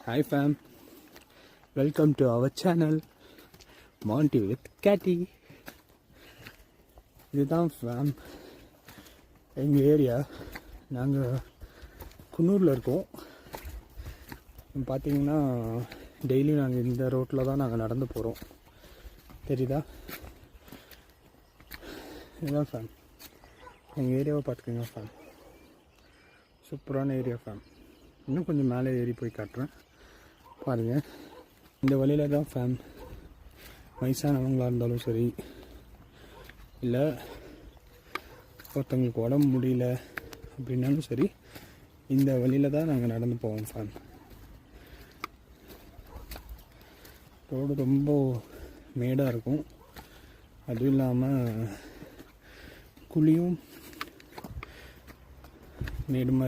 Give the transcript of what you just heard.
Hi fam, welcome to our channel Monty with Catty. இதுதான் fame எங்கள் area. நாங்கள் குன்னூரில் இருக்கோம். பார்த்தீங்கன்னா டெய்லியும் நாங்கள் இந்த ரோட்டில் தான் நாங்கள் நடந்து போகிறோம். தெரியுதா? இதுதான் ஃபேம். எங்கள் ஏரியாவை பார்த்துக்கோங்க ஃபேம். சூப்பரான ஏரியா ஃபேம். இன்னும் கொஞ்சம் மேலே ஏறி போய் காட்டுறேன் பாருங்கள். இந்த வழியில் தான் ஃபேம் வயசானவங்களாக இருந்தாலும் சரி, இல்லை ஒருத்தவங்களுக்கு உடம்பு முடியல அப்படின்னாலும் சரி, இந்த வழியில் தான் நாங்கள் நடந்து போவோம் ஃபேம். ரோடு ரொம்ப மேடாக இருக்கும். அதுவும் இல்லாமல் குழியும் மேடுமா